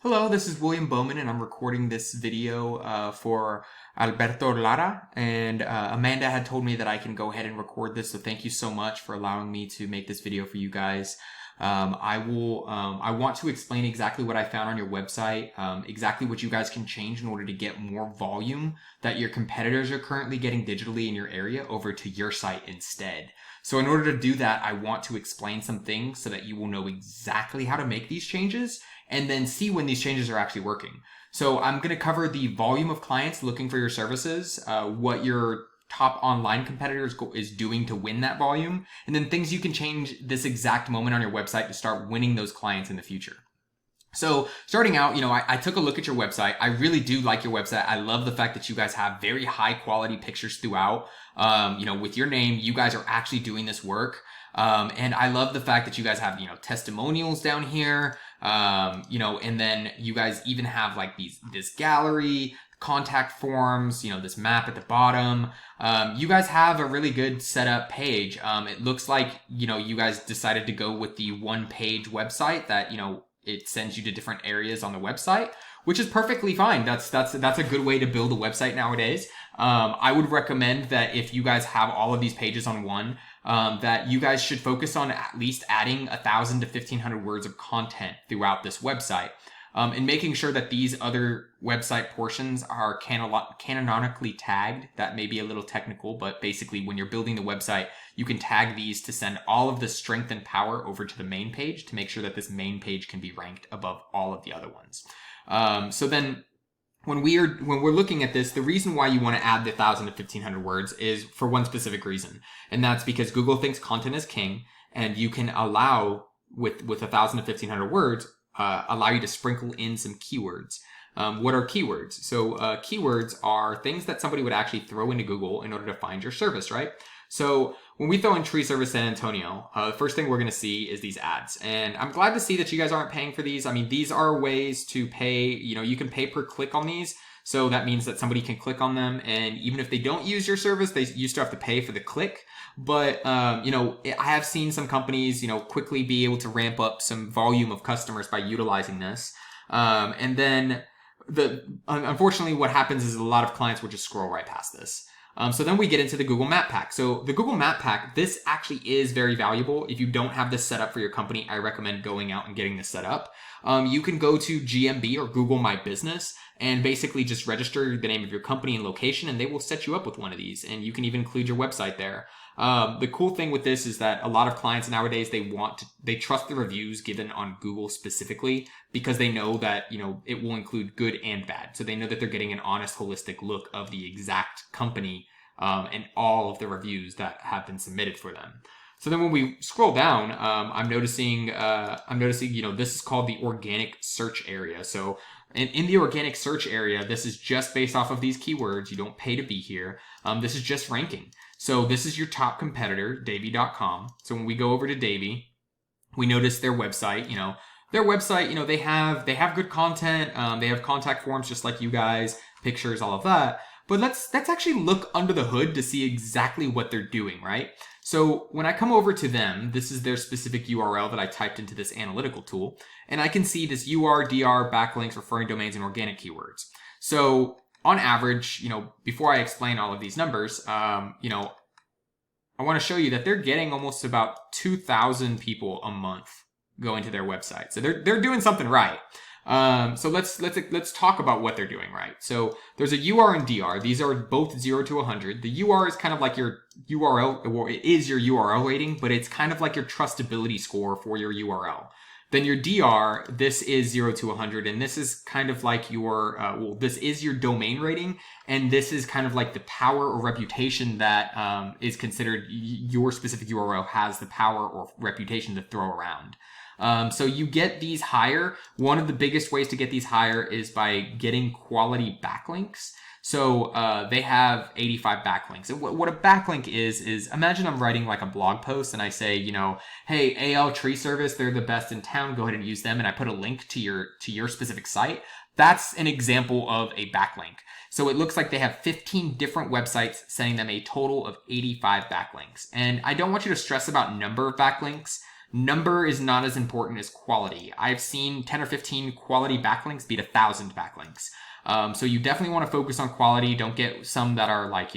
Hello, this is William Bowman, and I'm recording this video for Alberto Lara. And Amanda had told me that I can go ahead and record this, so thank you so much for allowing me to make this video for you guys. I want to explain exactly what I found on your website, exactly what you guys can change in order to get more volume that your competitors are currently getting digitally in your area over to your site instead. So in order to do that, I want to explain some things so that you will know exactly how to make these changes and then see when these changes are actually working. So I'm going to cover the volume of clients looking for your services, what your top online competitors is doing to win that volume, and then things you can change this exact moment on your website to start winning those clients in the future. So starting out, I took a look at your website. I really do like your website. I love the fact that you guys have very high quality pictures throughout. With your name, you guys are actually doing this work. And I love the fact that you guys have, testimonials down here. And then you guys even have like this gallery, contact forms, this map at the bottom. You guys have a really good setup page. It looks like, you guys decided to go with the one page website that, it sends you to different areas on the website, which is perfectly fine. That's a good way to build a website nowadays. I would recommend that if you guys have all of these pages on one, that you guys should focus on at least adding 1,000 to 1,500 words of content throughout this website. And making sure that these other website portions are canonically tagged. That may be a little technical, but basically when you're building the website, you can tag these to send all of the strength and power over to the main page to make sure that this main page can be ranked above all of the other ones. So then when we're looking at this, the reason why you want to add the 1,000 to 1,500 words is for one specific reason. And that's because Google thinks content is king, and you can allow with 1,000 to 1,500 words, allow you to sprinkle in some keywords. What are keywords? So keywords are things that somebody would actually throw into Google in order to find your service, right? So when we throw in tree service San Antonio, the first thing we're going to see is these ads. And I'm glad to see that you guys aren't paying for these. I mean, these are ways to pay, you can pay per click on these. So that means that somebody can click on them. And even if they don't use your service, you still have to pay for the click. But, I have seen some companies, quickly be able to ramp up some volume of customers by utilizing this. And then unfortunately what happens is a lot of clients will just scroll right past this. So then we get into the Google Map Pack. So the Google Map Pack, this actually is very valuable. If you don't have this set up for your company, I recommend going out and getting this set up. You can go to GMB or Google My Business and basically just register the name of your company and location, and they will set you up with one of these. And you can even include your website there. The cool thing with this is that a lot of clients nowadays, they trust the reviews given on Google specifically because they know that, it will include good and bad. So they know that they're getting an honest, holistic look of the exact company, and all of the reviews that have been submitted for them. So then when we scroll down, I'm noticing, this is called the organic search area. So in the organic search area, this is just based off of these keywords. You don't pay to be here. This is just ranking. So this is your top competitor, Davy.com. So when we go over to Davy, we notice their website, they have good content. They have contact forms just like you guys, pictures, all of that. But let's actually look under the hood to see exactly what they're doing, right? So when I come over to them, this is their specific URL that I typed into this analytical tool, and I can see this UR, DR, backlinks, referring domains, and organic keywords. So on average, before I explain all of these numbers, I want to show you that they're getting almost about 2,000 people a month going to their website. So they're doing something right. So let's talk about what they're doing right. So there's a UR and DR. These are both 0 to 100. The UR is kind of like your URL, or it is your URL rating, but it's kind of like your trustability score for your URL. Then your DR, this is 0 to 100, and this is kind of like your, this is your domain rating, and this is kind of like the power or reputation that is considered your specific URL has the power or reputation to throw around. So you get these higher. One of the biggest ways to get these higher is by getting quality backlinks. So they have 85 backlinks. And what a backlink is imagine I'm writing like a blog post and I say, hey, AL Tree Service, they're the best in town. Go ahead and use them. And I put a link to your specific site. That's an example of a backlink. So it looks like they have 15 different websites sending them a total of 85 backlinks. And I don't want you to stress about number of backlinks. Number is not as important as quality. I've seen 10 or 15 quality backlinks beat 1,000 backlinks. So you definitely want to focus on quality. Don't get some that are like,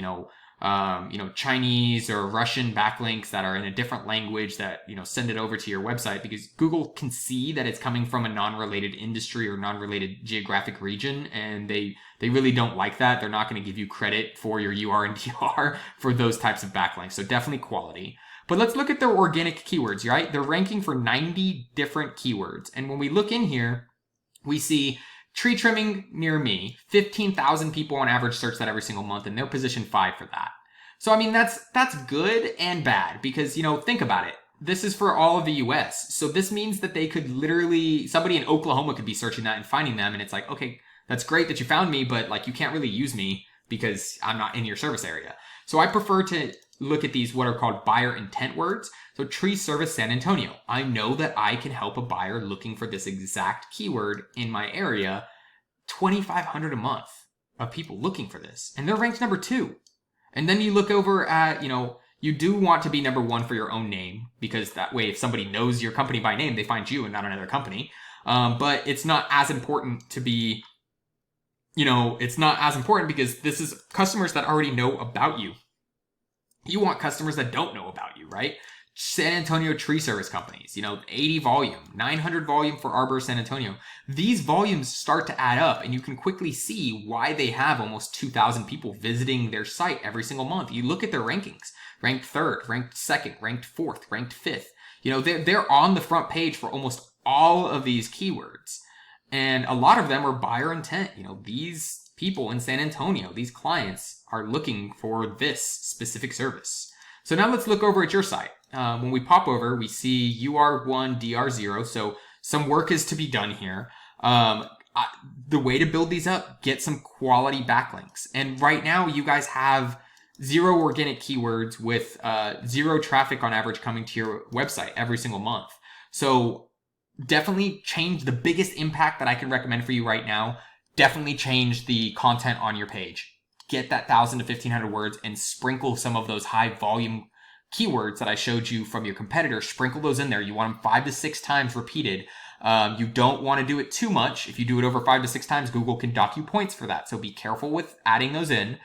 Chinese or Russian backlinks that are in a different language that, send it over to your website, because Google can see that it's coming from a non-related industry or non-related geographic region. And they really don't like that. They're not going to give you credit for your UR and DR for those types of backlinks. So definitely quality. But let's look at their organic keywords, right? They're ranking for 90 different keywords. And when we look in here, we see tree trimming near me. 15,000 people on average search that every single month, and they're position 5 for that. So, I mean, that's good and bad because, think about it. This is for all of the US. So this means that they could literally, somebody in Oklahoma could be searching that and finding them. And it's like, okay, that's great that you found me, but like, you can't really use me because I'm not in your service area. So I prefer to look at these what are called buyer intent words. So tree service San Antonio. I know that I can help a buyer looking for this exact keyword in my area. 2,500 a month of people looking for this. And they're ranked number 2. And then you look over at, you do want to be number 1 for your own name, because that way if somebody knows your company by name, they find you and not another company. But it's not as important to be, it's not as important because this is customers that already know about you. You want customers that don't know about you, right? San Antonio tree service companies, 80 volume, 900 volume for Arbor San Antonio. These volumes start to add up, and you can quickly see why they have almost 2,000 people visiting their site every single month. You look at their rankings, ranked 3rd, ranked 2nd, ranked 4th, ranked 5th. They're on the front page for almost all of these keywords. And a lot of them are buyer intent. These people in San Antonio, these clients are looking for this specific service. So now let's look over at your site. When we pop over, we see UR1, DR0. So some work is to be done here. The way to build these up, get some quality backlinks. And right now you guys have 0 organic keywords with 0 traffic on average coming to your website every single month. So definitely change. The biggest impact that I can recommend for you right now, definitely change the content on your page. Get that 1,000 to 1,500 words and sprinkle some of those high volume keywords that I showed you from your competitor. Sprinkle those in there. You want them 5 to 6 times repeated. You don't want to do it too much. If you do it over 5 to 6 times, Google can dock you points for that. So be careful with adding those in.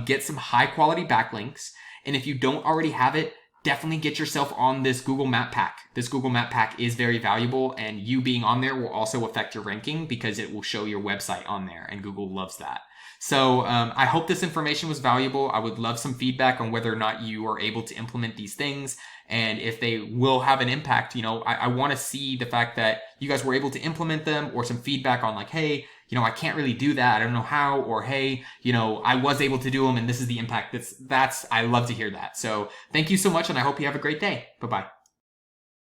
Get some high quality backlinks. And if you don't already have it, definitely get yourself on this Google Map Pack. This Google Map Pack is very valuable, and you being on there will also affect your ranking because it will show your website on there, and Google loves that. So I hope this information was valuable. I would love some feedback on whether or not you are able to implement these things, and if they will have an impact. I want to see the fact that you guys were able to implement them, or some feedback on like, hey, I can't really do that. I don't know how, or hey, I was able to do them and this is the impact. I love to hear that. So thank you so much, and I hope you have a great day. Bye-bye.